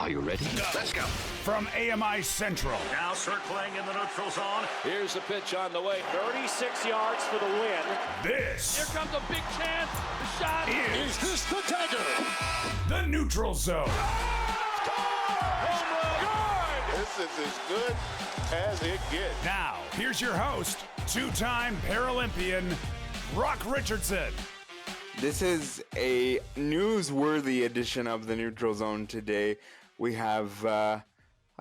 Are you ready? Let's go. From AMI Central. Now circling in the neutral zone. Here's the pitch on the way. 36 yards for the win. This. Here comes a big chance. The shot. Is this the dagger? The neutral zone. This is as good as it gets. Now, here's your host, two-time Paralympian, Brock Richardson. This is a newsworthy edition of the Neutral Zone today. We have a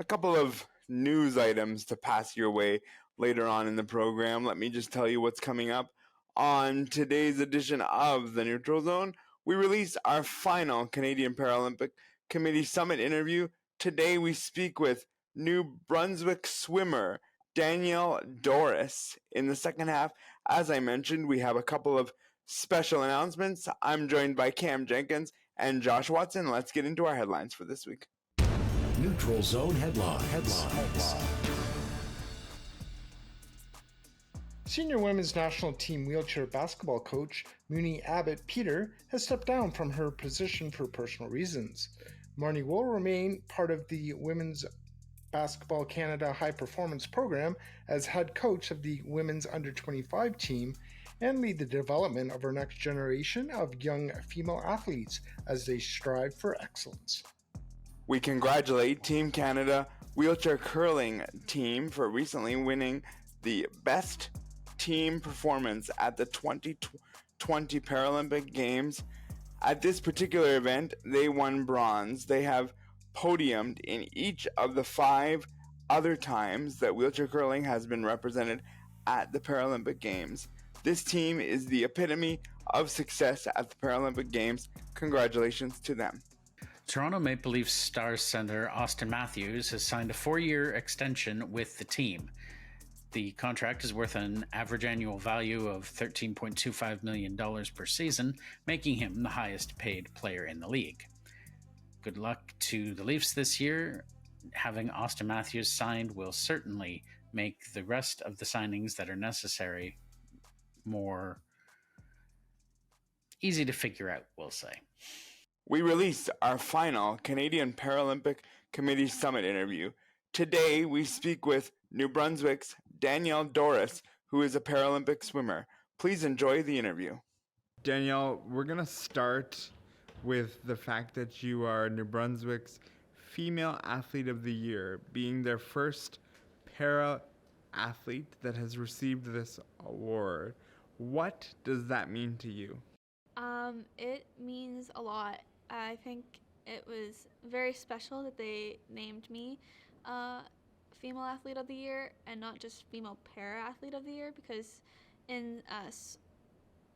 couple of news items to pass your way later on in the program. Let me just tell you what's coming up on today's edition of the Neutral Zone. We released our final Canadian Paralympic Committee Summit interview. Today we speak with New Brunswick swimmer Danielle Doris. In the second half, as I mentioned, we have a couple of special announcements. I'm joined by Cam Jenkins and Josh Watson. Let's get into our headlines for this week. Neutral Zone headlines. Senior women's national team wheelchair basketball coach Mooney Abbott Peter has stepped down from her position for personal reasons. Marnie will remain part of the Women's Basketball Canada High Performance Program as head coach of the women's under-25 team and lead the development of our next generation of young female athletes as they strive for excellence. We congratulate Team Canada wheelchair curling team for recently winning the best team performance at the 2020 Paralympic Games. At this particular event, they won bronze. They have podiumed in each of the 5 other times that wheelchair curling has been represented at the Paralympic Games. This team is the epitome of success at the Paralympic Games. Congratulations to them. Toronto Maple Leafs star center Austin Matthews has signed a 4-year extension with the team. The contract is worth an average annual value of $13.25 million per season, making him the highest paid player in the league. Good luck to the Leafs this year. Having Austin Matthews signed will certainly make the rest of the signings that are necessary more easy to figure out, we'll say. We released our final Canadian Paralympic Committee Summit interview. Today, we speak with New Brunswick's Danielle Doris, who is a Paralympic swimmer. Please enjoy the interview. Danielle, we're going to start with the fact that you are New Brunswick's Female Athlete of the Year, being their first para-athlete that has received this award. What does that mean to you? It means a lot. I think it was very special that they named me Female Athlete of the Year and not just Female Para-Athlete of the Year, because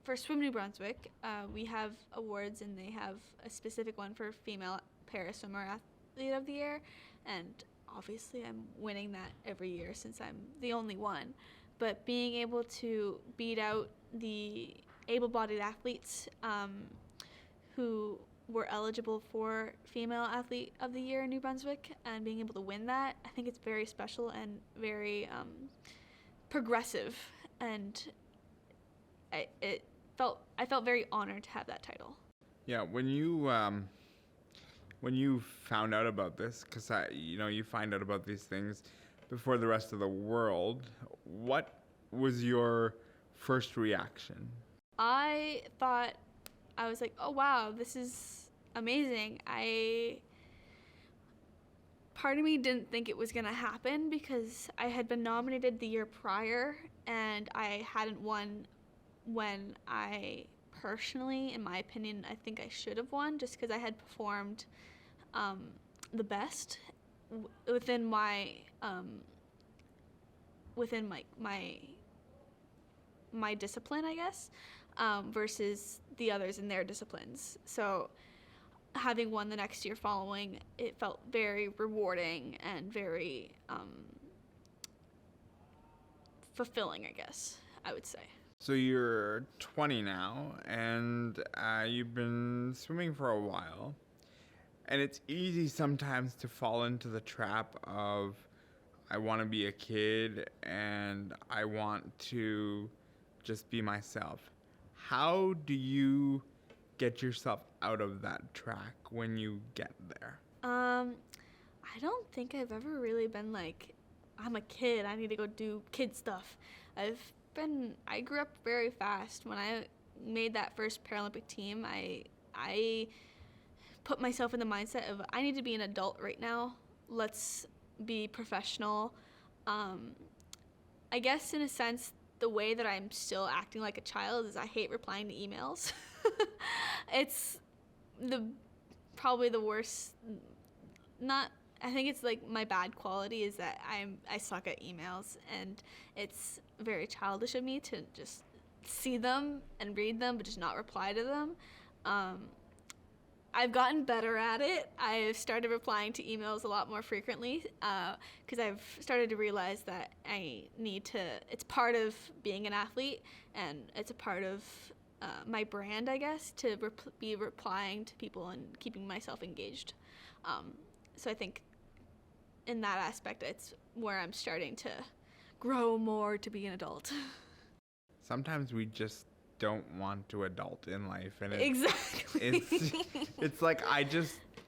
for Swim New Brunswick, we have awards and they have a specific one for Female Para-Swimmer Athlete of the Year, and obviously I'm winning that every year since I'm the only one. But being able to beat out the able-bodied athletes who were eligible for Female Athlete of the Year in New Brunswick and being able to win that, I think it's very special and very progressive, and I felt very honored to have that title. Yeah, when you found out about this, because you find out about these things before the rest of the world, what was your first reaction? I was like, oh wow, this is amazing. Part of me didn't think it was gonna happen because I had been nominated the year prior and I hadn't won when I personally, in my opinion, I think I should have won, just because I had performed the best within my discipline, I guess, versus the others in their disciplines. So having won the next year following, it felt very rewarding and very fulfilling, I guess, I would say. So you're 20 now, and you've been swimming for a while. And it's easy sometimes to fall into the trap of, I want to be a kid and I want to just be myself. How do you get yourself out of that track when you get there? I don't think I've ever really been like, I'm a kid, I need to go do kid stuff. I grew up very fast. When I made that first Paralympic team, I put myself in the mindset of, I need to be an adult right now. Let's be professional. I guess in a sense, the way that I'm still acting like a child is I hate replying to emails. It's probably the worst. I think it's like my bad quality is that I suck at emails, and it's very childish of me to just see them and read them but just not reply to them. I've gotten better at it. I've started replying to emails a lot more frequently because I've started to realize that I need to, it's part of being an athlete, and it's a part of my brand, I guess, to be replying to people and keeping myself engaged. So I think in that aspect, it's where I'm starting to grow more to be an adult. Sometimes we just don't want to adult in life, and Exactly. it's like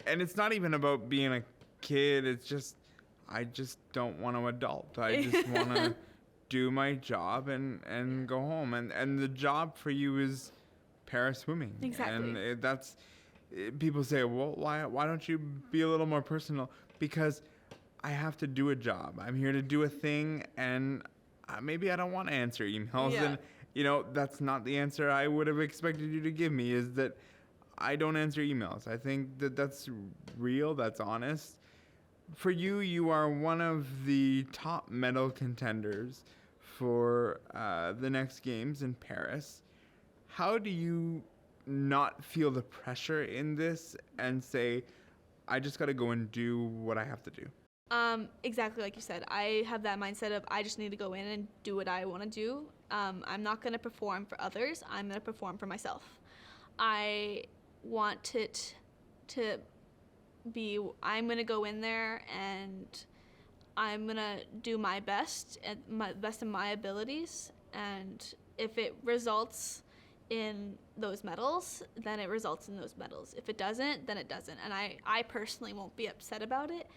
and it's not even about being a kid. It's just I just don't want to adult. I just want to do my job and go home. And the job for you is para swimming. Exactly. And people say, well, why don't you be a little more personal? Because I have to do a job. I'm here to do a thing, and maybe I don't want to answer emails. Yeah. And that's not the answer I would have expected you to give me, is that I don't answer emails. I think that's real, that's honest. For you, you are one of the top medal contenders for the next games in Paris. How do you not feel the pressure in this and say, I just got to go and do what I have to do? Exactly like you said. I have that mindset of I just need to go in and do what I want to do. I'm not going to perform for others. I'm going to perform for myself. I want it to be, I'm going to go in there and I'm going to do my best, at my best of my abilities. And if it results in those medals, then it results in those medals. If it doesn't, then it doesn't. And I personally won't be upset about it.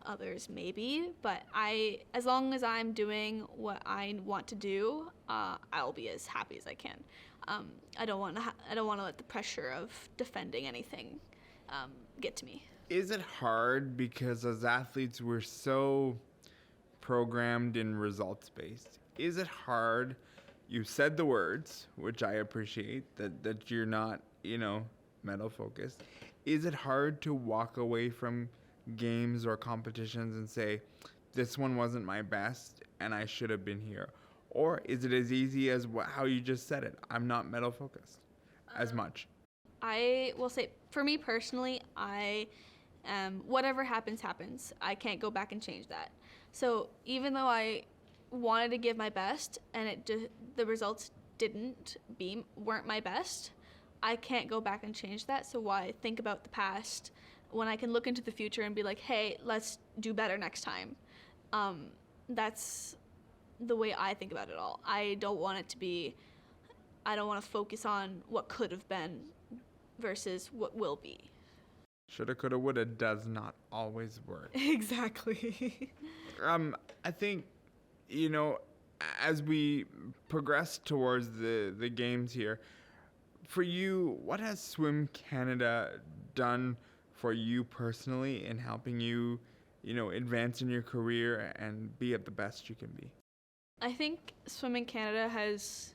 Others maybe, but as long as I'm doing what I want to do, I'll be as happy as I can. I don't want to let the pressure of defending anything get to me. Is it hard because as athletes we're so programmed in results based? Is it hard? You said the words, which I appreciate, that you're not, medal focused. Is it hard to walk away from games or competitions and say, this one wasn't my best and I should have been here? Or is it as easy as how you just said it? I'm not medal focused as much. I will say, for me personally, whatever happens, happens. I can't go back and change that. So even though I wanted to give my best and the results weren't my best, I can't go back and change that. So why think about the past when I can look into the future and be like, hey, let's do better next time. That's the way I think about it all. I don't want to focus on what could have been versus what will be. Shoulda, coulda, woulda does not always work. Exactly. I think, as we progress towards the games here, for you, what has Swim Canada done for you personally in helping you, advance in your career and be at the best you can be? I think Swimming Canada has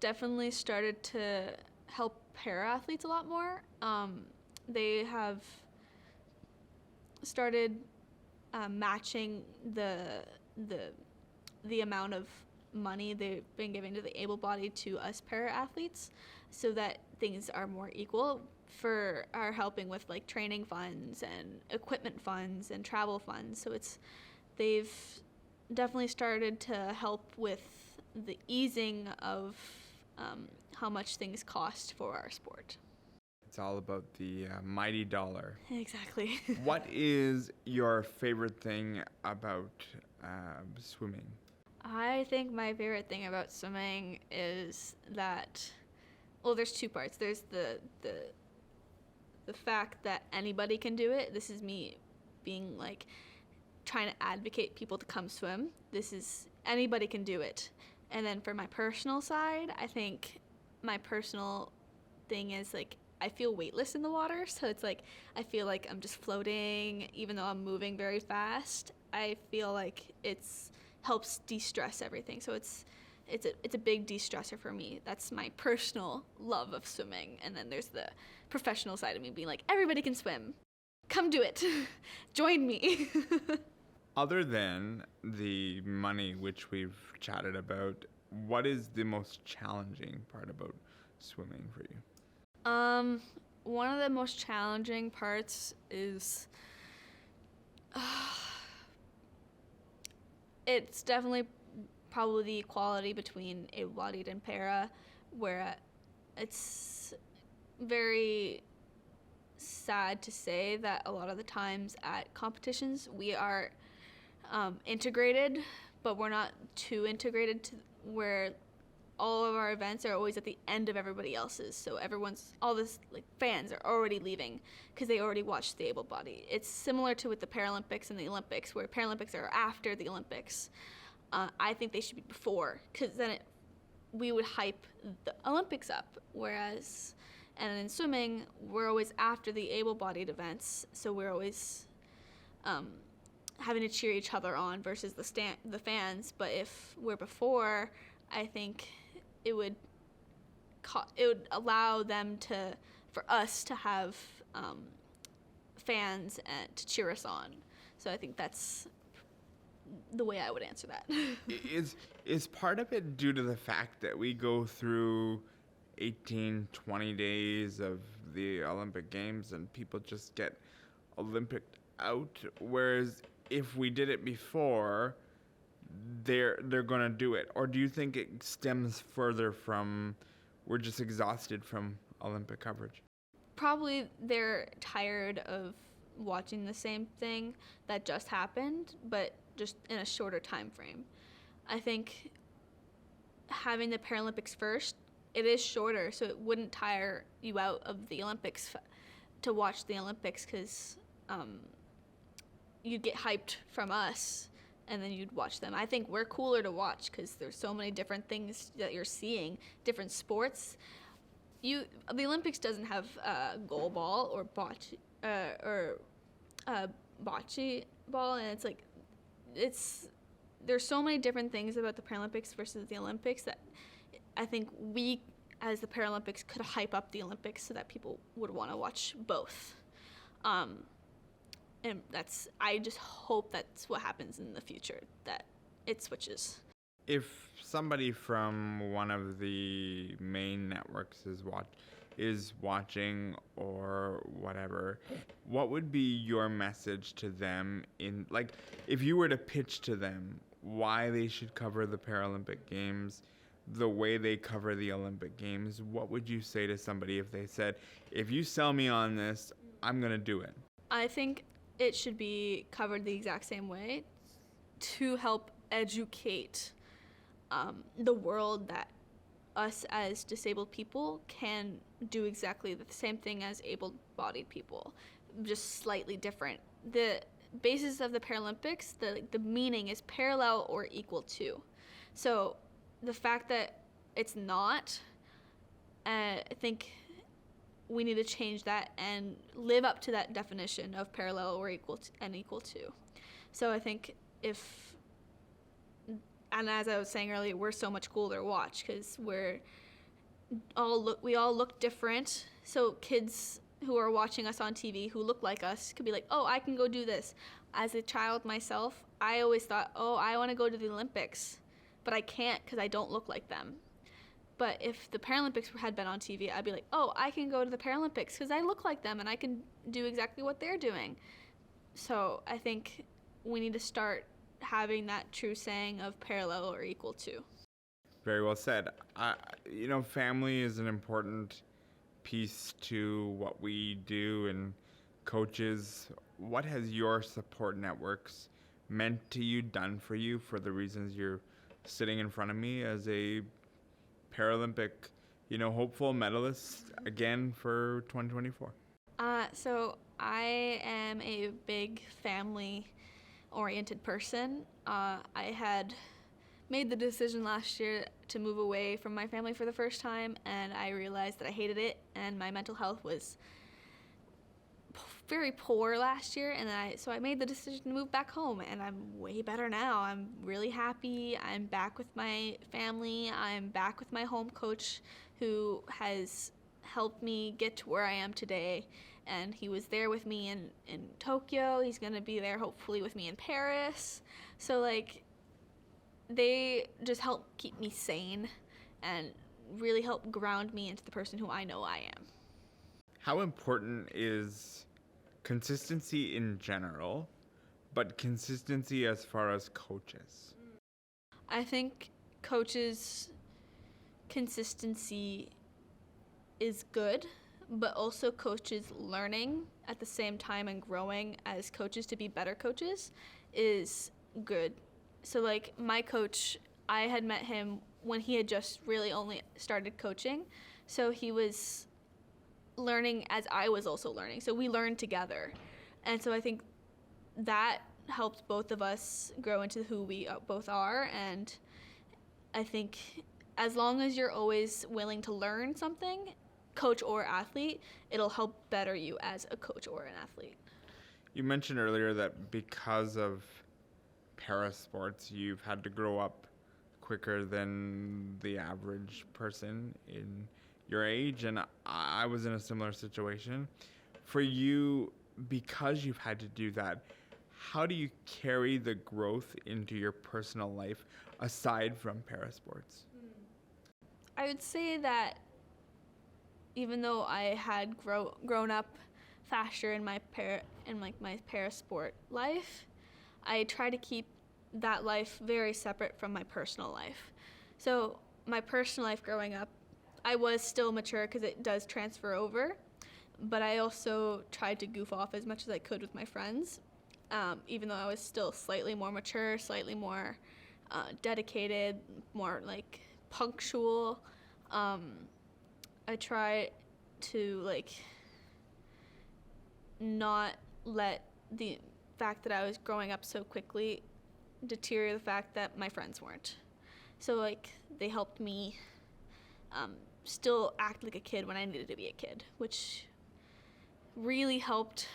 definitely started to help para-athletes a lot more. They have started matching the amount of money they've been giving to the able-bodied to us para-athletes, so that things are more equal. Are helping with like training funds and equipment funds and travel funds. So they've definitely started to help with the easing of how much things cost for our sport. It's all about the mighty dollar. Exactly. What is your favorite thing about swimming? I think my favorite thing about swimming is that, well, there's two parts. There's the fact that anybody can do it. This is me being like trying to advocate people to come swim. This is, anybody can do it. And then for my personal side, I think my personal thing is like I feel weightless in the water, so it's like I feel like I'm just floating even though I'm moving very fast. I feel like it's helps de-stress everything. So it's a big de-stressor for me. That's my personal love of swimming. And then there's the professional side of me being like, everybody can swim. Come do it. Join me. Other than the money, which we've chatted about, what is the most challenging part about swimming for you? One of the most challenging parts is it's definitely probably the equality between able-bodied and para, where it's very sad to say that a lot of the times at competitions we are integrated, but we're not too integrated to where all of our events are always at the end of everybody else's. So all this like fans are already leaving because they already watched the able-bodied. It's similar to with the Paralympics and the Olympics, where Paralympics are after the Olympics. I think they should be before, because then we would hype the Olympics up. Whereas, and in swimming, we're always after the able-bodied events, so we're always having to cheer each other on versus the fans. But if we're before, I think it would allow them for us to have fans and to cheer us on. So I think that's the way I would answer that. Is part of it due to the fact that we go through 18, 20 days of the Olympic Games and people just get Olympic out, whereas if we did it before, they're gonna do it? Or do you think it stems further from we're just exhausted from Olympic coverage? Probably they're tired of watching the same thing that just happened, but just in a shorter time frame. I think having the Paralympics first, it is shorter, so it wouldn't tire you out of the Olympics to watch the Olympics, because you'd get hyped from us and then you'd watch them. I think we're cooler to watch because there's so many different things that you're seeing, different sports. The Olympics doesn't have goal ball or bocce ball, and it's like there's so many different things about the Paralympics versus the Olympics that I think we as the Paralympics could hype up the Olympics so that people would want to watch both. And I just hope that's what happens in the future, that it switches. If somebody from one of the main networks is watching or whatever, what would be your message to them if you were to pitch to them why they should cover the Paralympic Games the way they cover the Olympic Games? What would you say to somebody if they said, if you sell me on this, I'm going to do it? I think it should be covered the exact same way to help educate the world that us as disabled people can do exactly the same thing as able-bodied people, just slightly different. The basis of the Paralympics, the meaning is parallel or equal to. So the fact that it's not, I think we need to change that and live up to that definition of parallel or equal to. So I think and as I was saying earlier, we're so much cooler to watch because we all look different. So kids who are watching us on TV who look like us could be like, oh, I can go do this. As a child myself, I always thought, oh, I want to go to the Olympics, but I can't because I don't look like them. But if the Paralympics had been on TV, I'd be like, oh, I can go to the Paralympics because I look like them and I can do exactly what they're doing. So I think we need to start having that true saying of parallel or equal to. Very well said. Family is an important piece to what we do, and coaches. What has your support networks meant to you, done for you, for the reasons you're sitting in front of me as a Paralympic, hopeful medalist again for 2024? So I am a big family-oriented person. I had made the decision last year to move away from my family for the first time, and I realized that I hated it, and my mental health was very poor last year, and so I made the decision to move back home, and I'm way better now. I'm really happy. I'm back with my family. I'm back with my home coach, who has helped me get to where I am today, and he was there with me in Tokyo. He's going to be there hopefully with me in Paris. So like, they just help keep me sane and really help ground me into the person who I know I am. How important is consistency in general, but consistency as far as coaches? I think coaches' consistency is good, but also coaches learning at the same time and growing as coaches to be better coaches is good. So like my coach, I had met him when he had just really only started coaching, so he was learning as I was also learning. So we learned together. And so I think that helped both of us grow into who we both are. And I think as long as you're always willing to learn something, coach or athlete, it'll help better you as a coach or an athlete. You mentioned earlier that because of parasports, you've had to grow up quicker than the average person in your age, and I was in a similar situation. For you, because you've had to do that, how do you carry the growth into your personal life aside from parasports? I would say that even though I had grown up faster in my parasport life, I try to keep that life very separate from my personal life. So my personal life growing up, I was still mature because it does transfer over, but I also tried to goof off as much as I could with my friends, even though I was still slightly more mature, slightly more dedicated, more like punctual. I try to like not let the fact that I was growing up so quickly deter the fact that my friends weren't. So like they helped me still act like a kid when I needed to be a kid, which really helped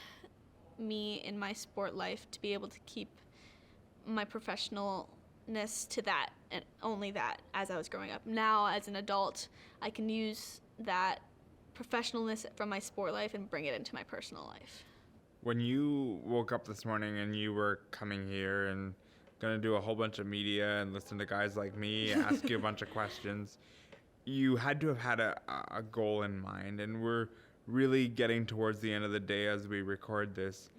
me in my sport life to be able to keep my professionalness to that and only that as I was growing up. Now, as an adult, I can use that professionalness from my sport life and bring it into my personal life. When you woke up this morning and you were coming here and gonna do a whole bunch of media and listen to guys like me ask you a bunch of questions, you had to have had a goal in mind, and we're really getting towards the end of the day as we record this.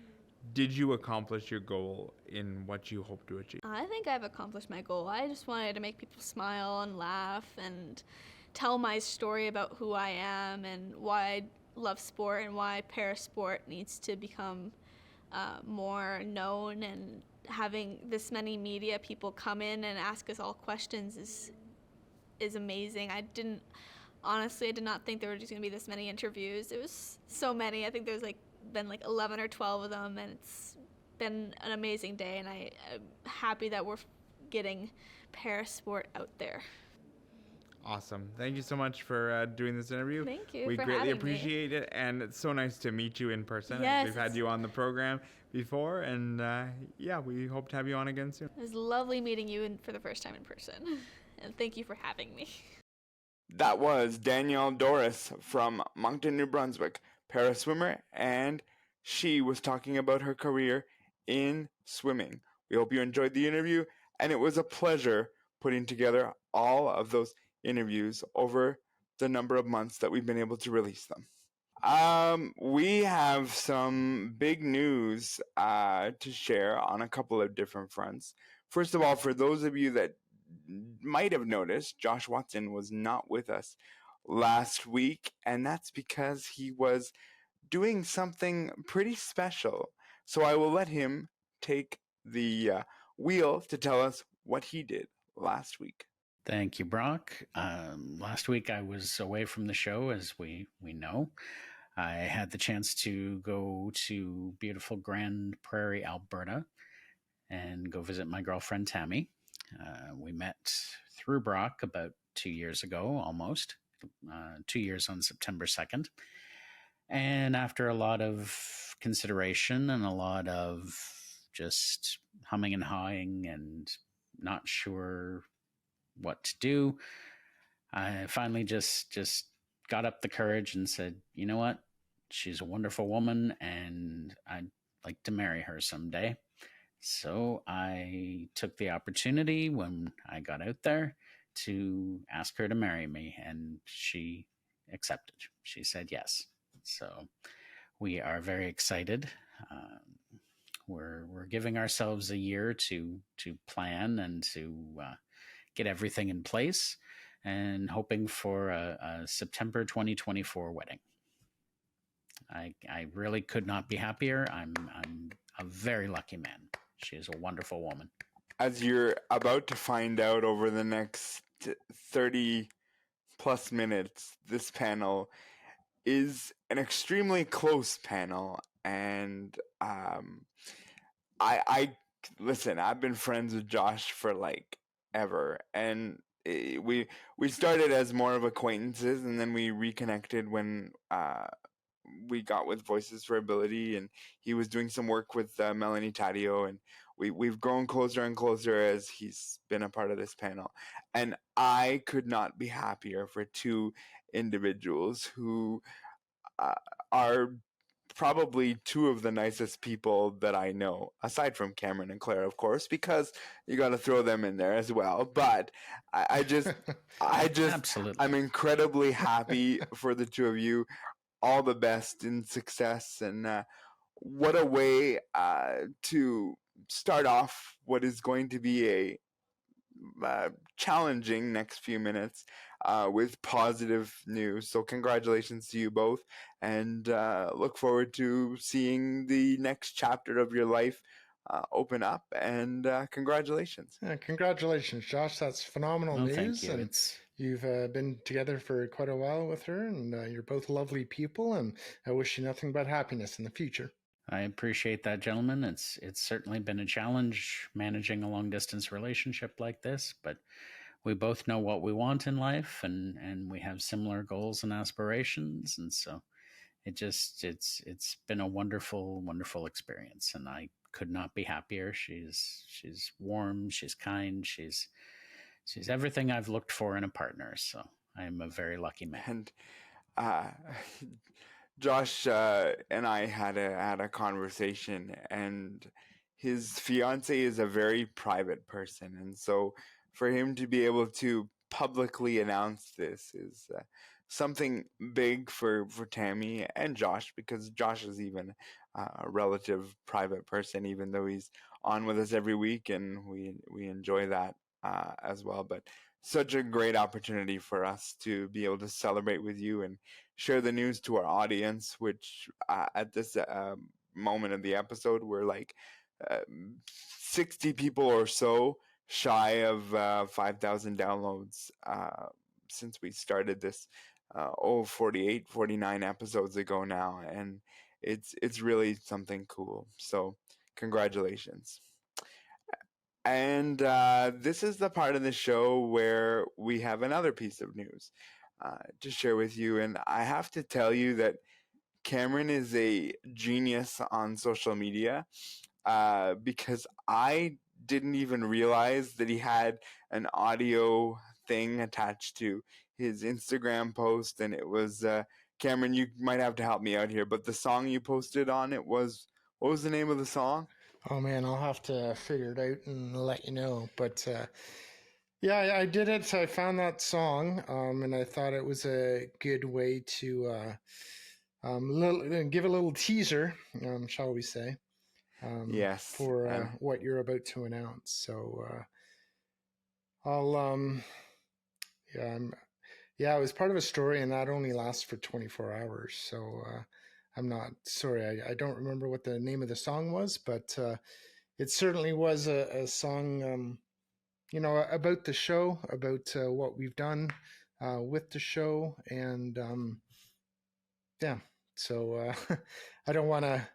Did you accomplish your goal in what you hope to achieve? I think I've accomplished my goal. I just wanted to make people smile and laugh and tell my story about who I am and why I love sport and why parasport needs to become more known, and having this many media people come in and ask us all questions is amazing. I did not think there were just going to be this many interviews. It was so many. I think there's been 11 or 12 of them, and it's been an amazing day, and I'm happy that we're getting parasport out there. Awesome. Thank you so much for doing this interview. Thank you We for greatly having appreciate it, and it's so nice to meet you in person. Yes. We've had you on the program before, and we hope to have you on again soon. It was lovely meeting you for the first time in person, and thank you for having me. That was Danielle Doris from Moncton, New Brunswick, para-swimmer, and she was talking about her career in swimming. We hope you enjoyed the interview, and it was a pleasure putting together all of those interviews over the number of months that we've been able to release them. We have some big news to share on a couple of different fronts. First of all, for those of you that might have noticed, Josh Watson was not with us last week, and that's because he was doing something pretty special. So I will let him take the wheel to tell us what he did last week. Thank you, Brock. Last week I was away from the show, as we know. I had the chance to go to beautiful Grand Prairie, Alberta, and go visit my girlfriend, Tammy. We met through Brock about 2 years ago, almost 2 years on September 2nd. And after a lot of consideration and a lot of just humming and hawing and not sure what to do, I finally just got up the courage and said, you know what? She's a wonderful woman and I'd like to marry her someday. So I took the opportunity when I got out there to ask her to marry me, and she accepted. She said yes. So we are very excited. We're giving ourselves a year to plan and to get everything in place, and hoping for a September 2024 wedding. I really could not be happier. I'm a very lucky man. She is a wonderful woman. As you're about to find out over the next 30 plus minutes, this panel is an extremely close panel. And I listen, I've been friends with Josh for like ever. And we started as more of acquaintances, and then we reconnected when we got with Voices for Ability, and he was doing some work with Melanie Taddeo, and we've grown closer and closer as he's been a part of this panel. And I could not be happier for two individuals who are probably two of the nicest people that I know, aside from Cameron and Claire, of course, because you got to throw them in there as well. But I just Absolutely. I'm incredibly happy for the two of you. All the best in success, and what a way to start off what is going to be a challenging next few minutes with positive news. So congratulations to you both, and look forward to seeing the next chapter of your life open up, and congratulations. Congratulations, Josh. That's phenomenal news. Thank you. And you've been together for quite a while with her, and you're both lovely people, and I wish you nothing but happiness in the future. I appreciate that, gentlemen. It's certainly been a challenge managing a long distance relationship like this, but we both know what we want in life, and we have similar goals and aspirations, and so it's been a wonderful experience, and I could not be happier. She's warm, she's kind, she's everything I've looked for in a partner. So I'm a very lucky man. And Josh and I had a conversation, and his fiance is a very private person, and so for him to be able to publicly announce this is something big for Tammy and Josh, because Josh is even a relative private person, even though he's on with us every week, and we enjoy that as well. But such a great opportunity for us to be able to celebrate with you and share the news to our audience, which at this moment of the episode, we're like 60 people or so shy of 5,000 downloads since we started this 48, 49 episodes ago now, and it's really something cool. So congratulations. And this is the part of the show where we have another piece of news to share with you. And I have to tell you that Cameron is a genius on social media because I didn't even realize that he had an audio thing attached to his Instagram post. And it was, Cameron, you might have to help me out here, but the song you posted on it was, what was the name of the song? Oh man, I'll have to figure it out and let you know. But yeah, I did it. So I found that song, and I thought it was a good way to give a little teaser, shall we say? Yes. For what you're about to announce. So I'll it was part of a story, and that only lasts for 24 hours. So I'm not sorry. I don't remember what the name of the song was, but it certainly was a song, about the show, about what we've done with the show. And So I don't want to.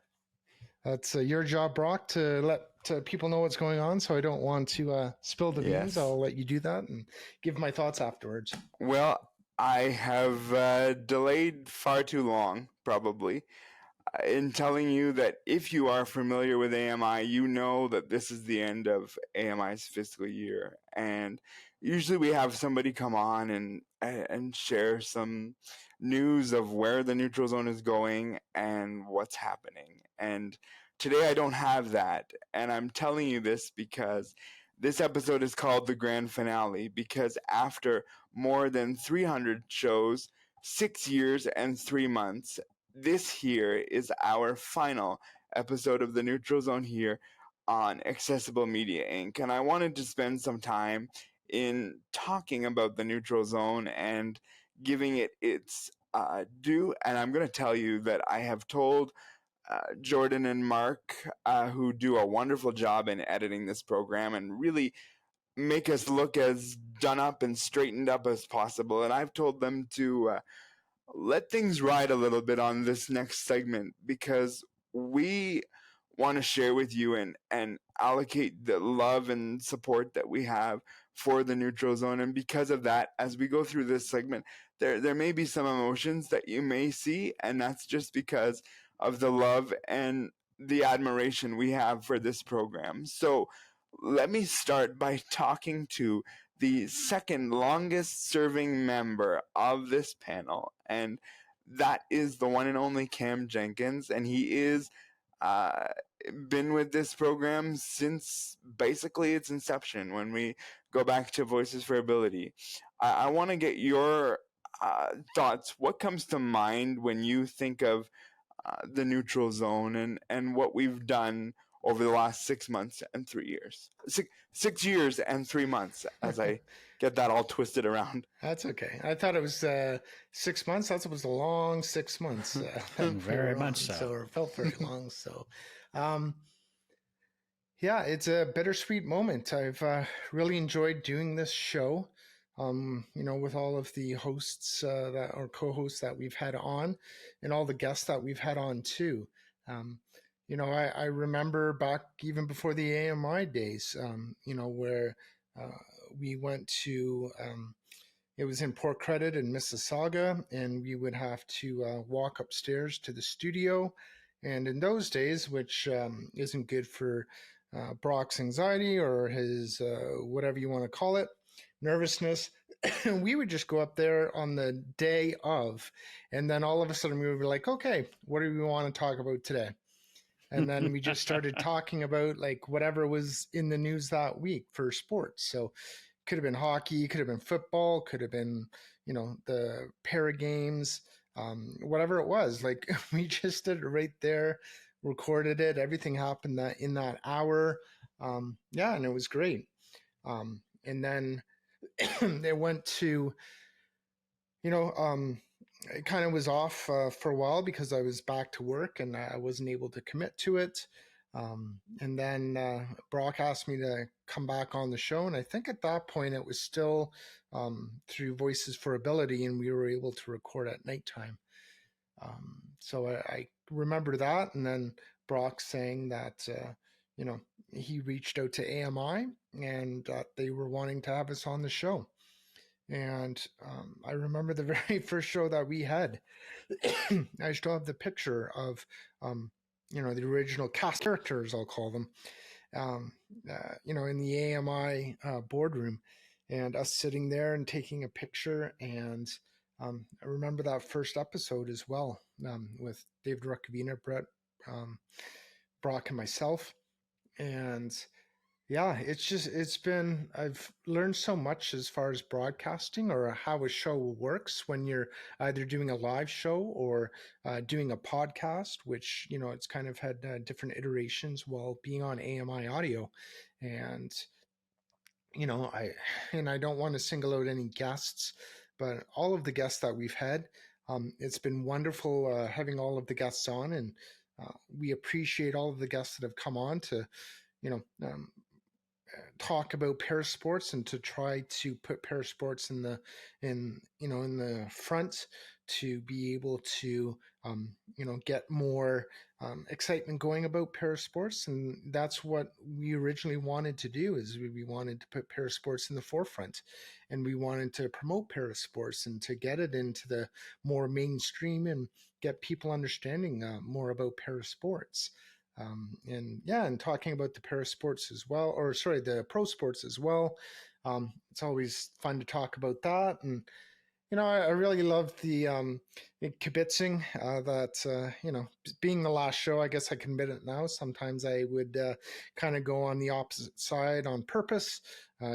That's your job, Brock, to let people know what's going on. So I don't want to spill the beans. Yes. I'll let you do that and give my thoughts afterwards. Well, I have delayed far too long, probably, in telling you that if you are familiar with AMI, you know that this is the end of AMI's fiscal year. And usually we have somebody come on and share some news of where the neutral zone is going and what's happening. And today I don't have that. And I'm telling you this because this episode is called the grand finale, because after more than 300 shows, 6 years and 3 months, this here is our final episode of the Neutral Zone here on Accessible Media Inc. And I wanted to spend some time in talking about the Neutral Zone and giving it its due. And I'm going to tell you that I have told Jordan and Mark, who do a wonderful job in editing this program and really make us look as done up and straightened up as possible. And I've told them to let things ride a little bit on this next segment, because we want to share with you and allocate the love and support that we have for the neutral zone. And because of that, as we go through this segment, there may be some emotions that you may see, and that's just because of the love and the admiration we have for this program. So let me start by talking to the second longest serving member of this panel, and that is the one and only Cam Jenkins. And he is been with this program since basically its inception, when we go back to Voices for Ability. I want to get your thoughts. What comes to mind when you think of the neutral zone and what we've done over the last 6 months and 3 years? 6 years and 3 months, as I get that all twisted around. That's okay. I thought it was 6 months. That was a long 6 months. Very much so. So it felt very long. So, yeah, it's a bittersweet moment. I've really enjoyed doing this show. With all of the hosts that or co-hosts that we've had on, and all the guests that we've had on too. I remember back even before the AMI days, where we went to, it was in Port Credit in Mississauga, and we would have to walk upstairs to the studio. And in those days, which isn't good for Brock's anxiety or his whatever you want to call it, nervousness, we would just go up there on the day of, and then all of a sudden we would be like, okay, what do we want to talk about today? And then we just started talking about like whatever was in the news that week for sports. So could have been hockey, could have been football, could have been, the para games, whatever it was. Like we just did it right there, recorded it. Everything happened in that hour. And it was great. And then they went to, it kind of was off for a while because I was back to work and I wasn't able to commit to it. And then Brock asked me to come back on the show. And I think at that point it was still through Voices for Ability, and we were able to record at nighttime. So I remember that. And then Brock saying that, he reached out to AMI and they were wanting to have us on the show. And I remember the very first show that we had. I still have the picture of, the original cast characters, I'll call them, in the AMI boardroom, and us sitting there and taking a picture. And I remember that first episode as well, with David Ruckavina, Brett, Brock, and myself. And yeah, I've learned so much as far as broadcasting or how a show works when you're either doing a live show or doing a podcast, which, it's kind of had different iterations while being on AMI audio. And, I don't want to single out any guests, but all of the guests that we've had, it's been wonderful having all of the guests on, and we appreciate all of the guests that have come on to, talk about parasports and to try to put parasports in the front to be able to get more excitement going about parasports. And that's what we originally wanted to do, is we wanted to put parasports in the forefront, and we wanted to promote parasports and to get it into the more mainstream and get people understanding more about parasports. And talking about the parasports as well, the pro sports as well. It's always fun to talk about that. And, I really love the kibitzing that, being the last show, I guess I can admit it now. Sometimes I would kind of go on the opposite side on purpose,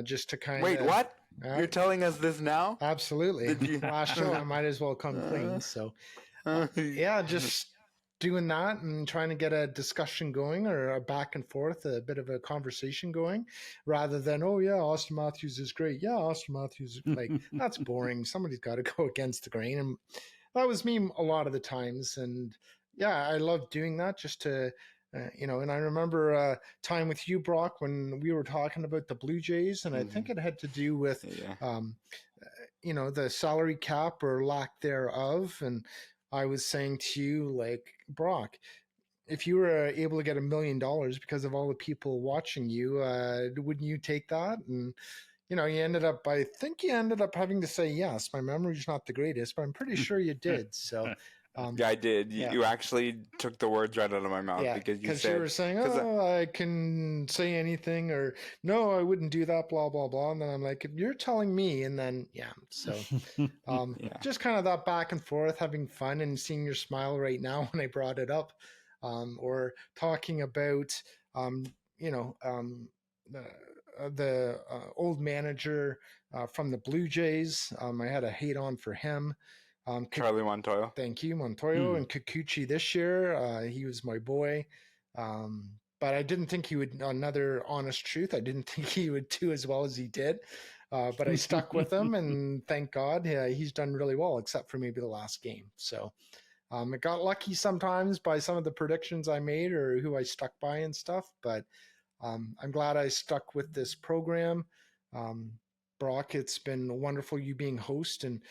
just to kind of... Wait, what? You're telling us this now? Absolutely. Last show, I might as well come clean. So, just doing that and trying to get a discussion going, or a back and forth, a bit of a conversation going, rather than, oh yeah, Austin Matthews is great. Yeah, Austin Matthews, like, that's boring. Somebody's got to go against the grain. And that was me a lot of the times. And yeah, I love doing that, just to, and I remember a time with you, Brock, when we were talking about the Blue Jays, and I think it had to do with, the salary cap or lack thereof. And I was saying to you, like, Brock, if you were able to get $1 million because of all the people watching you, wouldn't you take that? And, I think you ended up having to say yes. My memory's not the greatest, but I'm pretty sure you did. So, yeah, I did. You actually took the words right out of my mouth, because you were saying, I can say anything, or no, I wouldn't do that, blah, blah, blah. And then I'm like, you're telling me. And then, so just kind of that back and forth, having fun and seeing your smile right now when I brought it up, or talking about, the old manager from the Blue Jays. I had a hate on for him. Charlie Montoyo. Thank you, Montoyo. And Kikuchi this year, he was my boy. But I didn't think he would, another honest truth, I didn't think he would do as well as he did. But I stuck with him, and thank God, he's done really well, except for maybe the last game. So I got lucky sometimes by some of the predictions I made or who I stuck by and stuff. But I'm glad I stuck with this program. Brock, it's been wonderful you being host and,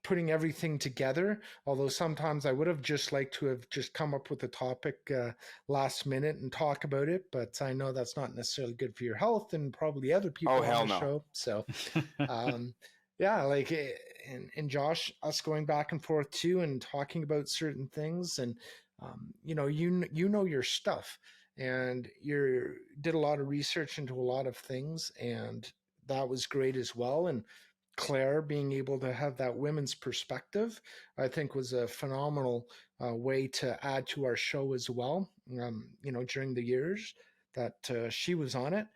putting everything together, although sometimes I would have just liked to have just come up with a topic last minute and talk about it, but I know that's not necessarily good for your health and probably other people on the show. So, and Josh, us going back and forth too and talking about certain things, and you know your stuff, and you did a lot of research into a lot of things, and that was great as well. And Claire being able to have that women's perspective, I think, was a phenomenal way to add to our show as well, during the years that she was on it.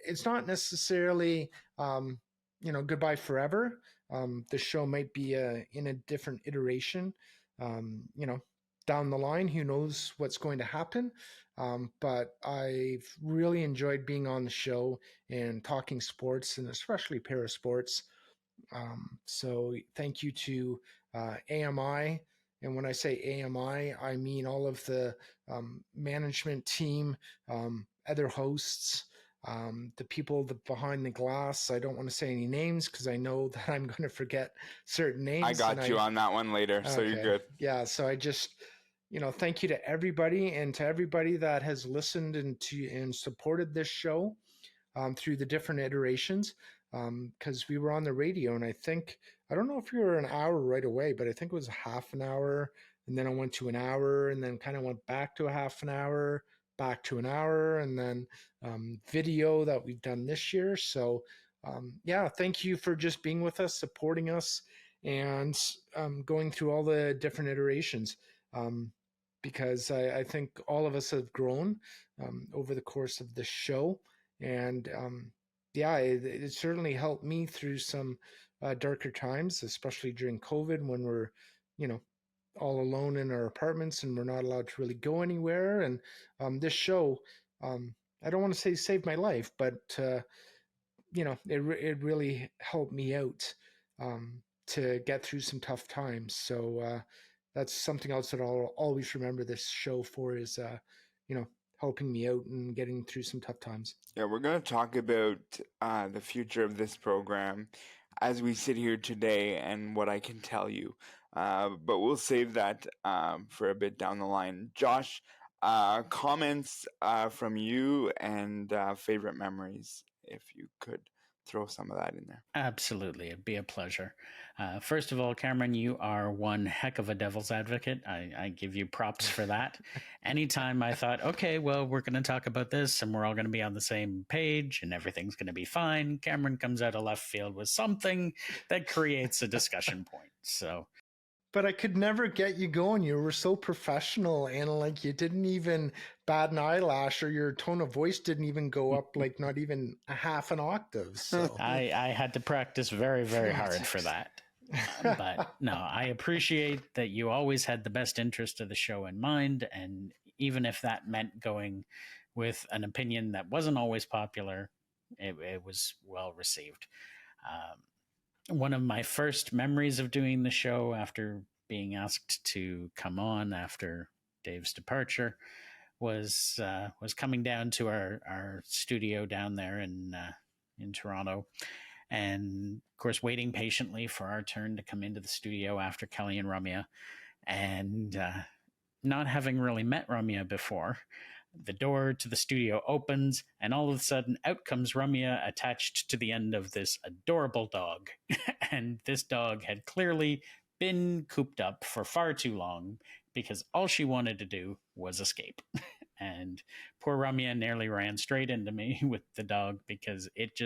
It's not necessarily, goodbye forever. The show might be in a different iteration, down the line. Who knows what's going to happen? But I've really enjoyed being on the show and talking sports, and especially parasports. So thank you to AMI. And when I say AMI, I mean all of the management team, other hosts, the people behind the glass. I don't want to say any names because I know that I'm going to forget certain names. I got you on that one later, so you're good. Yeah, so I just... thank you to everybody, and to everybody that has listened and supported this show through the different iterations, because we were on the radio, and I don't know if we were an hour right away, but I think it was a half an hour, and then I went to an hour, and then kind of went back to a half an hour, back to an hour, and then video that we've done this year. So thank you for just being with us, supporting us, and going through all the different iterations. Because I think all of us have grown over the course of the show. And it certainly helped me through some darker times, especially during COVID, when we're, all alone in our apartments and we're not allowed to really go anywhere. And this show, I don't want to say saved my life, but, it really helped me out to get through some tough times. So, that's something else that I'll always remember this show for is, helping me out and getting through some tough times. Yeah, we're going to talk about the future of this program as we sit here today and what I can tell you. But we'll save that for a bit down the line. Josh, comments from you and favorite memories, if you could throw some of that in there. Absolutely. It'd be a pleasure. First of all, Cameron, you are one heck of a devil's advocate. I give you props for that. Anytime I thought, okay, well, we're going to talk about this and we're all going to be on the same page and everything's going to be fine, Cameron comes out of left field with something that creates a discussion point. So, but I could never get you going. You were so professional, and like you didn't even bat an eyelash, or your tone of voice didn't even go up like not even a half an octave. So I had to practice very, very hard for that. But no, I appreciate that you always had the best interest of the show in mind. And even if that meant going with an opinion that wasn't always popular, it was well received. One of my first memories of doing the show after being asked to come on after Dave's departure was coming down to our studio down there in Toronto, and of course waiting patiently for our turn to come into the studio after Kelly and Ramya, and not having really met Ramya before. The door to the studio opens, and all of a sudden, out comes Ramya attached to the end of this adorable dog. And this dog had clearly been cooped up for far too long because all she wanted to do was escape. And poor Ramya nearly ran straight into me with the dog because it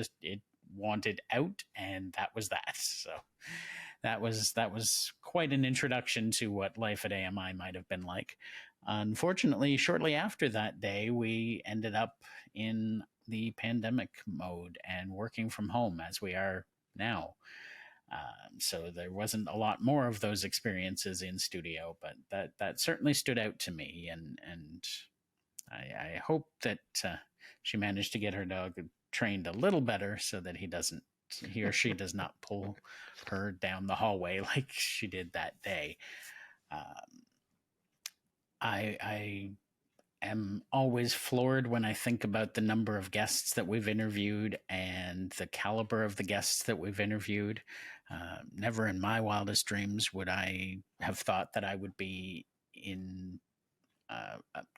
wanted out, and that was that. So that was quite an introduction to what life at AMI might have been like. Unfortunately, shortly after that day, we ended up in the pandemic mode and working from home as we are now. So there wasn't a lot more of those experiences in studio, but that certainly stood out to me. And I hope that she managed to get her dog trained a little better so that he or she does not pull her down the hallway like she did that day. I am always floored when I think about the number of guests that we've interviewed and the caliber of the guests that we've interviewed. Never in my wildest dreams would I have thought that I would be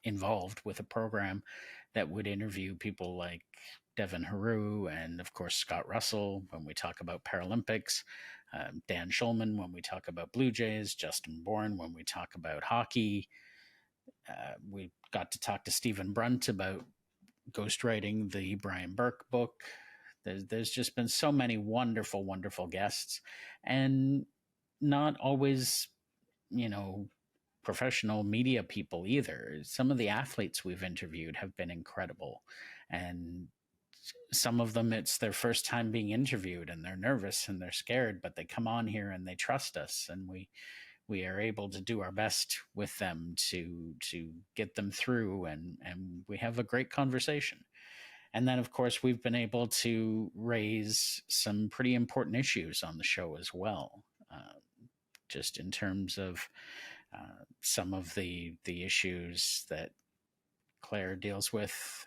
involved with a program that would interview people like Devin Haru and, of course, Scott Russell when we talk about Paralympics, Dan Schulman when we talk about Blue Jays, Justin Bourne when we talk about hockey. We got to talk to Stephen Brunt about ghostwriting the Brian Burke book. There's just been so many wonderful, wonderful guests, and not always, professional media people either. Some of the athletes we've interviewed have been incredible, and some of them, it's their first time being interviewed and they're nervous and they're scared, but they come on here and they trust us, and we are able to do our best with them to get them through, and we have a great conversation. And then, of course, we've been able to raise some pretty important issues on the show as well, just in terms of some of the issues that Claire deals with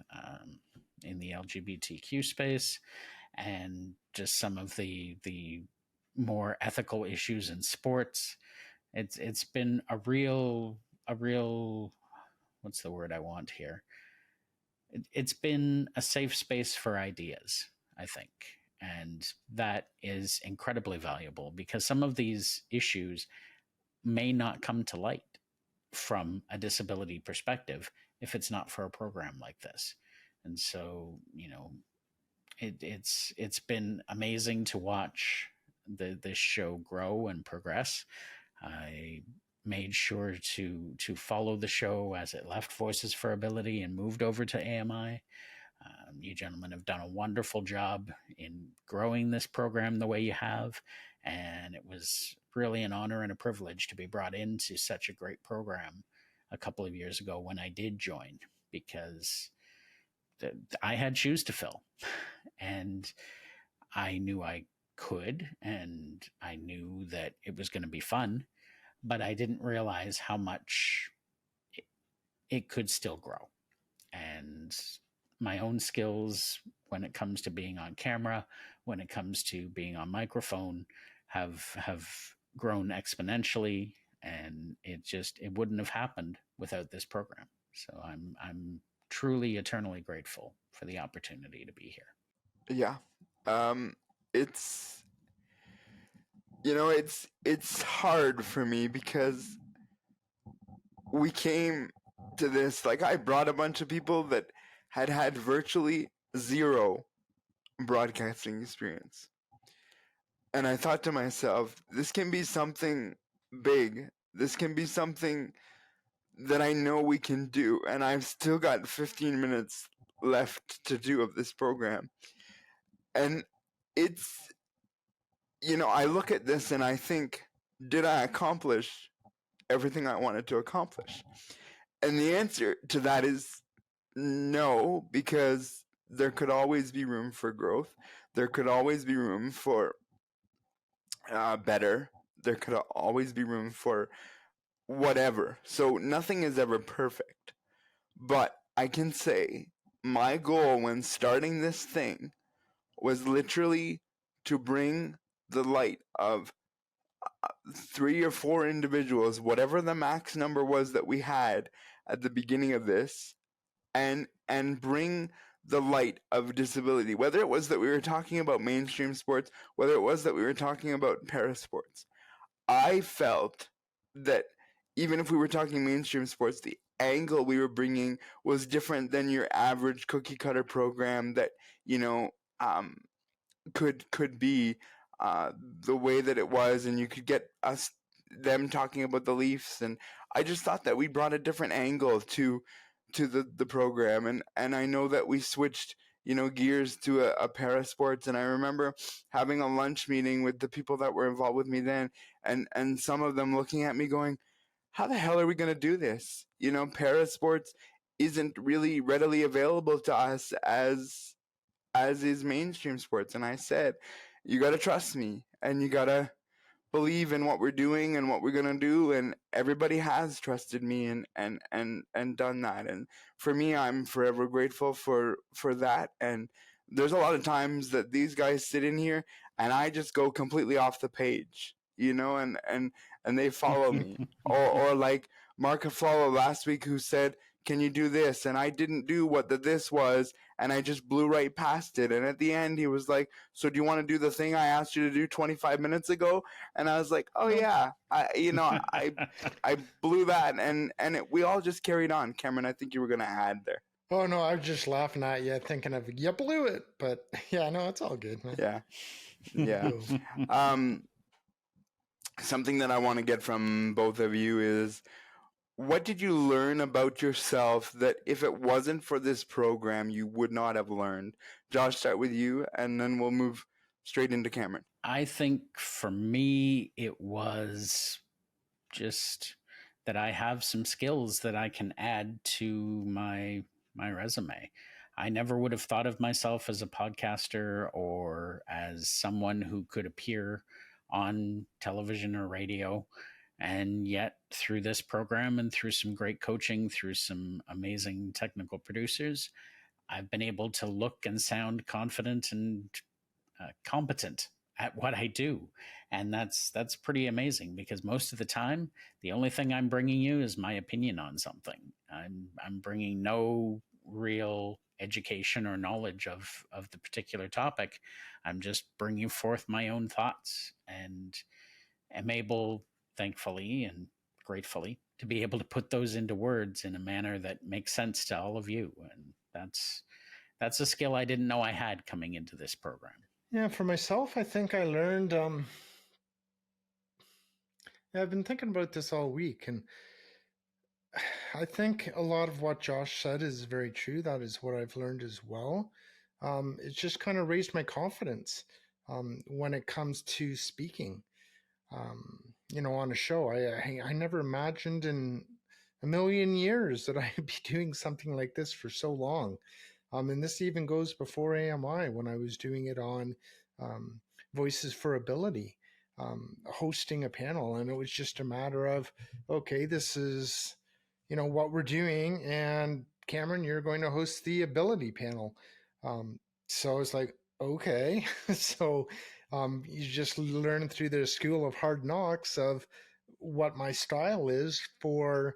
in the LGBTQ space, and just some of the more ethical issues in sports. It's been a real what's the word I want here? It's been a safe space for ideas, I think. And that is incredibly valuable because some of these issues may not come to light from a disability perspective if it's not for a program like this. And so, it's been amazing to watch this show grow and progress. I made sure to follow the show as it left Voices for Ability and moved over to AMI. You gentlemen have done a wonderful job in growing this program the way you have, and it was really an honor and a privilege to be brought into such a great program a couple of years ago when I did join, because I had shoes to fill, and I knew I could, and I knew that it was going to be fun. but I didn't realize how much it could still grow. And my own skills when it comes to being on camera, when it comes to being on microphone, have grown exponentially, and it wouldn't have happened without this program. So I'm truly eternally grateful for the opportunity to be here. Yeah. It's it's hard for me because we came to this, like, I brought a bunch of people that had virtually zero broadcasting experience. And I thought to myself, this can be something big. This can be something that I know we can do. And I've still got 15 minutes left to do of this program. And it's, I look at this and I think, did I accomplish everything I wanted to accomplish? And the answer to that is no, because there could always be room for growth. There could always be room for better. There could always be room for whatever. So nothing is ever perfect. But I can say my goal when starting this thing was literally to bring the light of 3 or 4 individuals, whatever the max number was that we had at the beginning of this, and bring the light of disability, whether it was that we were talking about mainstream sports, whether it was that we were talking about parasports. I felt that even if we were talking mainstream sports, the angle we were bringing was different than your average cookie cutter program that, could be the way that it was, and you could get them talking about the Leafs. And I just thought that we brought a different angle to the program, and I know that we switched gears to a Parasports. And I remember having a lunch meeting with the people that were involved with me then, and some of them looking at me going, how the hell are we going to do this? Parasports isn't really readily available to us as is mainstream sports. And I said, you got to trust me, and you got to believe in what we're doing and what we're going to do. And everybody has trusted me and done that. And for me, I'm forever grateful for that. And there's a lot of times that these guys sit in here and I just go completely off the page, and they follow me. or like Mark Aflalo last week, who said, can you do this? And I didn't do what this was, and I just blew right past it. And at the end, he was like, so do you want to do the thing I asked you to do 25 minutes ago? And I was like, oh yeah, I blew that. And we all just carried on. Cameron, I think you were going to add there. Oh no, I was just laughing at you, thinking of, you blew it. But yeah, no, it's all good, man. Yeah. Something that I want to get from both of you is, what did you learn about yourself that if it wasn't for this program, you would not have learned? Josh, start with you, and then we'll move straight into Cameron. I think for me, it was just that I have some skills that I can add to my resume. I never would have thought of myself as a podcaster or as someone who could appear on television or radio. And yet through this program and through some great coaching, through some amazing technical producers, I've been able to look and sound confident and competent at what I do. And that's pretty amazing, because most of the time, the only thing I'm bringing you is my opinion on something. I'm bringing no real education or knowledge of the particular topic. I'm just bringing forth my own thoughts, and am able, thankfully and gratefully, to be able to put those into words in a manner that makes sense to all of you. And that's a skill I didn't know I had coming into this program. Yeah, for myself, I think I learned, I've been thinking about this all week, and I think a lot of what Josh said is very true. That is what I've learned as well. It's just kind of raised my confidence when it comes to speaking. On a show, I never imagined in a million years that I'd be doing something like this for so long. And this even goes before AMI, when I was doing it on Voices for Ability. hosting a panel, and it was just a matter of, okay, this is, what we're doing, and Cameron, you're going to host the ability panel. So it's like, okay. So you just learn through the school of hard knocks of what my style is for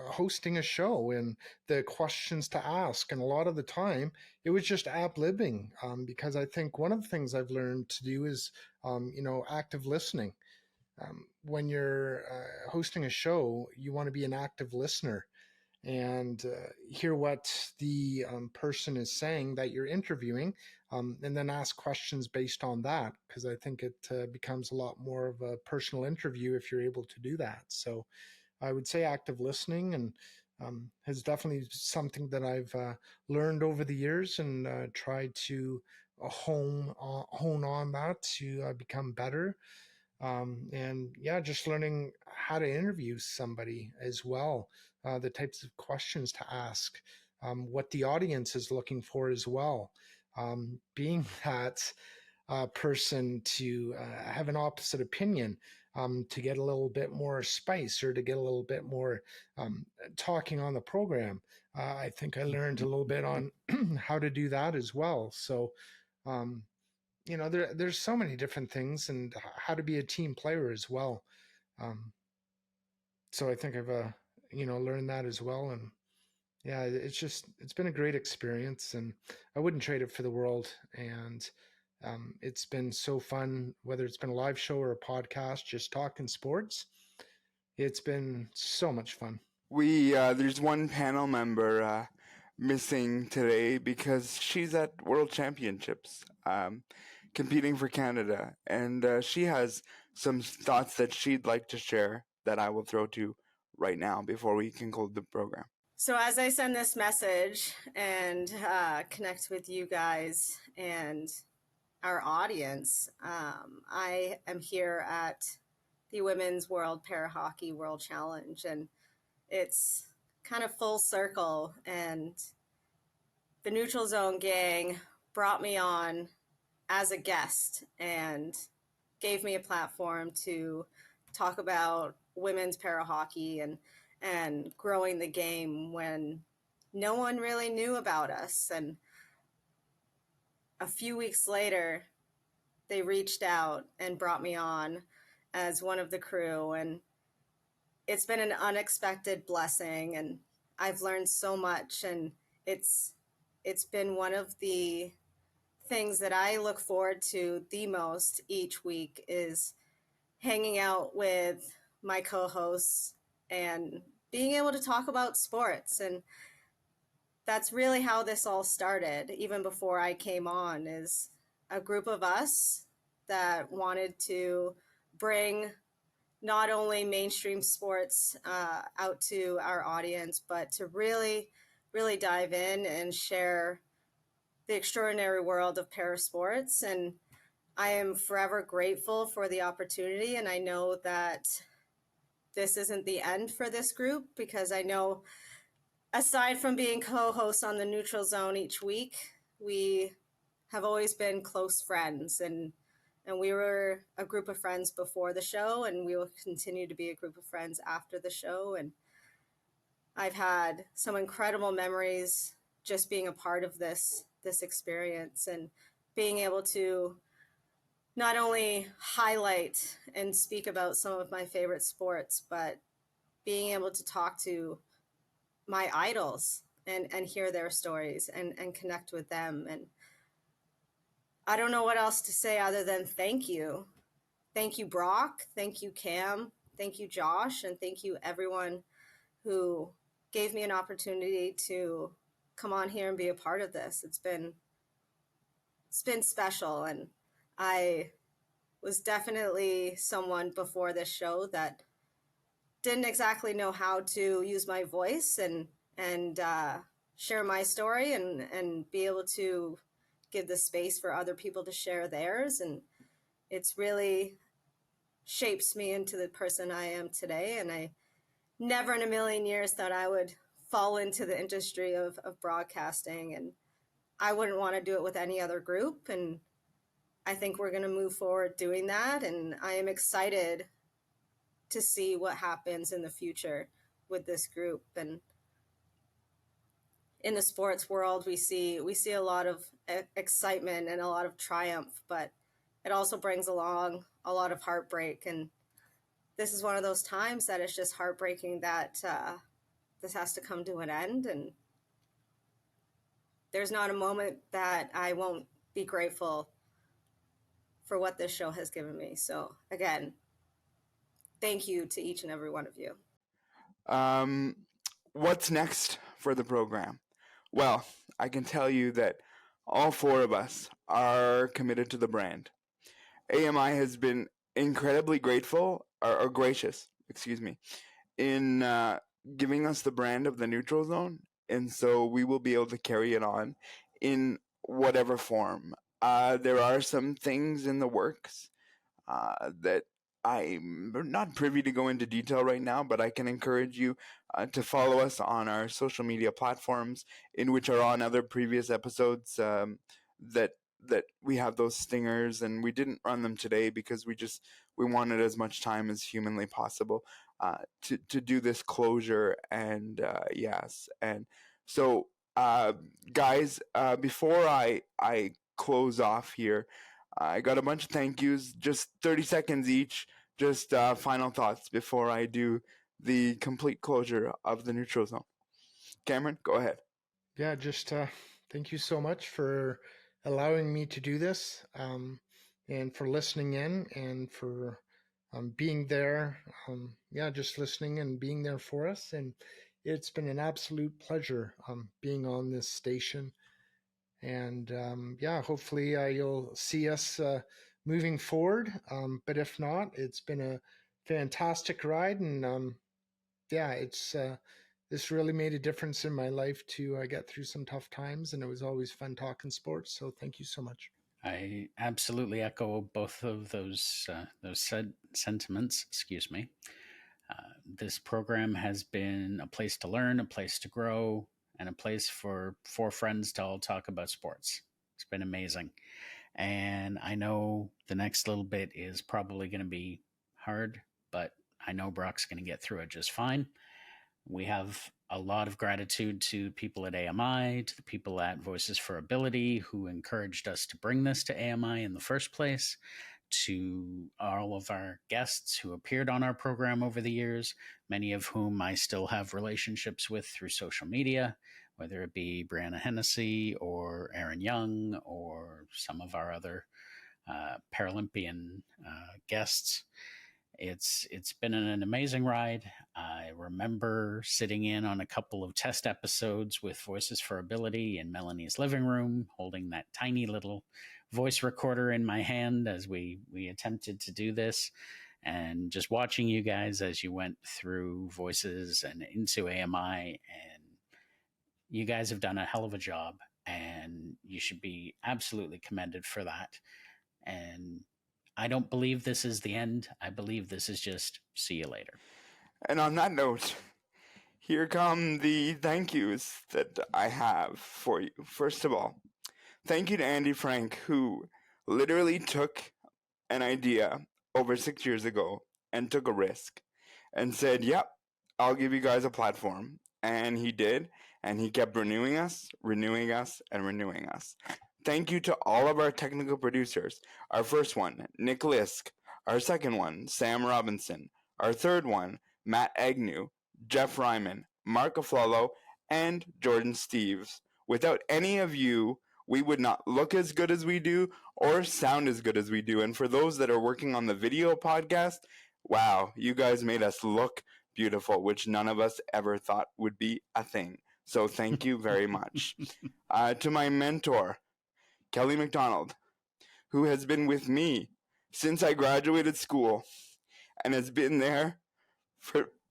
hosting a show and the questions to ask. And a lot of the time it was just ad-libbing, because I think one of the things I've learned to do is, active listening. When you're hosting a show, you want to be an active listener and hear what the person is saying that you're interviewing, and then ask questions based on that, because I think it becomes a lot more of a personal interview if you're able to do that. So I would say active listening, and has definitely something that I've learned over the years, and tried to hone on that to become better. And yeah, just learning how to interview somebody as well, the types of questions to ask, what the audience is looking for as well, being that person to have an opposite opinion, to get a little bit more spice or to get a little bit more talking on the program. I think I learned a little bit on how to do that as well. So there's so many different things, and how to be a team player as well. So I think I've learned that as well. And yeah, it's been a great experience, and I wouldn't trade it for the world. And it's been so fun, whether it's been a live show or a podcast, just talking sports. It's been so much fun. There's one panel member missing today because she's at World Championships, competing for Canada, and she has some thoughts that she'd like to share that I will throw to right now before we conclude the program. So as I send this message and connect with you guys and our audience, I am here at the Women's World Parahockey World Challenge, and it's kind of full circle, and the Neutral Zone gang brought me on as a guest and gave me a platform to talk about women's parahockey and growing the game when no one really knew about us. And a few weeks later, they reached out and brought me on as one of the crew, and it's been an unexpected blessing, and I've learned so much, and it's been one of the things that I look forward to the most each week, is hanging out with my co-hosts and being able to talk about sports. And that's really how this all started, even before I came on, is a group of us that wanted to bring not only mainstream sports out to our audience, but to really, really dive in and share the extraordinary world of parasports. And I am forever grateful for the opportunity. And I know that this isn't the end for this group, because I know, aside from being co-hosts on the Neutral Zone each week, we have always been close friends, and we were a group of friends before the show, and we will continue to be a group of friends after the show. And I've had some incredible memories just being a part of this experience, and being able to not only highlight and speak about some of my favorite sports, but being able to talk to my idols and hear their stories and connect with them. And I don't know what else to say other than thank you. Thank you, Brock. Thank you, Cam. Thank you, Josh. And thank you, everyone who gave me an opportunity to come on here and be a part of this. It's been special. And I was definitely someone before this show that didn't exactly know how to use my voice and share my story and be able to give the space for other people to share theirs. And it's really shapes me into the person I am today. And I never in a million years thought I would fall into the industry of broadcasting. And I wouldn't want to do it with any other group. And I think we're going to move forward doing that. And I am excited to see what happens in the future with this group. And in the sports world, we see a lot of excitement and a lot of triumph, but it also brings along a lot of heartbreak. And this is one of those times that it's just heartbreaking that this has to come to an end. And there's not a moment that I won't be grateful for what this show has given me. So again, thank you to each and every one of you. What's next for the program? Well, I can tell you that all four of us are committed to the brand. AMI has been incredibly grateful, or gracious, in giving us the brand of the neutral zone, and so we will be able to carry it on in whatever form. There are some things in the works that I'm not privy to go into detail right now, but I can encourage you to follow us on our social media platforms, in which are on other previous episodes that we have those stingers, and we didn't run them today because we wanted as much time as humanly possible to do this closure. And yes, and so guys, before I close off here, I got a bunch of thank yous, just 30 seconds each, just final thoughts before I do the complete closure of the neutral zone. Cameron, go ahead. Yeah, just thank you so much for allowing me to do this, and for listening in, and for being there. Just listening and being there for us. And it's been an absolute pleasure being on this station. And hopefully you'll see us moving forward. But if not, it's been a fantastic ride. And this really made a difference in my life to get through some tough times. And it was always fun talking sports. So thank you so much. I absolutely echo both of those sentiments. Excuse me. This program has been a place to learn, a place to grow, and a place for four friends to all talk about sports. It's been amazing. And I know the next little bit is probably going to be hard, but I know Brock's going to get through it just fine. We have a lot of gratitude to people at AMI, to the people at Voices for Ability who encouraged us to bring this to AMI in the first place, to all of our guests who appeared on our program over the years, many of whom I still have relationships with through social media, whether it be Brianna Hennessy or Aaron Young or some of our other Paralympian guests. It's been an amazing ride. I remember sitting in on a couple of test episodes with Voices for Ability in Melanie's living room, holding that tiny little voice recorder in my hand as we attempted to do this, and just watching you guys as you went through Voices and into AMI. And you guys have done a hell of a job, and you should be absolutely commended for that. And I don't believe this is the end. I believe this is just see you later. And on that note, here come the thank yous that I have for you. First of all, thank you to Andy Frank, who literally took an idea over 6 years ago and took a risk and said, yep, I'll give you guys a platform. And he did, and he kept renewing us, and renewing us. Thank you to all of our technical producers. Our first one, Nick Lisk. Our second one, Sam Robinson. Our third one, Matt Agnew, Jeff Ryman, Mark Aflalo, and Jordan Steves. Without any of you, we would not look as good as we do or sound as good as we do. And for those that are working on the video podcast, wow, you guys made us look beautiful, which none of us ever thought would be a thing. So thank you very much. To my mentor, Kelly McDonald, who has been with me since I graduated school and has been there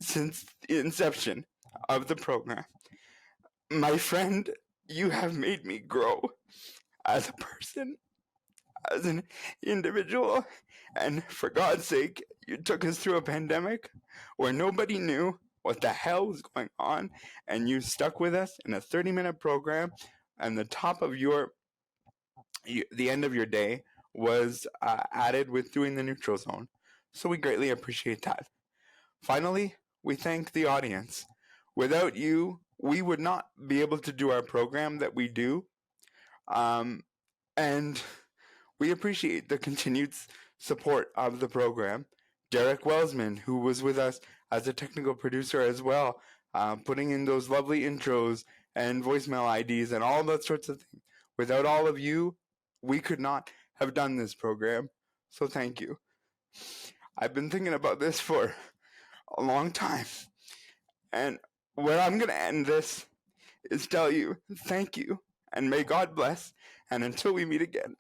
since the inception of the program. My friend, you have made me grow as a person, as an individual, and for God's sake, you took us through a pandemic where nobody knew what the hell was going on, and you stuck with us in a 30-minute program, and the end of your day was added with doing the neutral zone, so we greatly appreciate that. Finally, we thank the audience. Without you, we would not be able to do our program that we do, and we appreciate the continued support of the program. Derek Welsman, who was with us as a technical producer as well, putting in those lovely intros and voicemail IDs and all that sorts of things. Without all of you, we could not have done this program, so thank you. I've been thinking about this for a long time, and where I'm going to end this is tell you thank you, and may God bless, and until we meet again.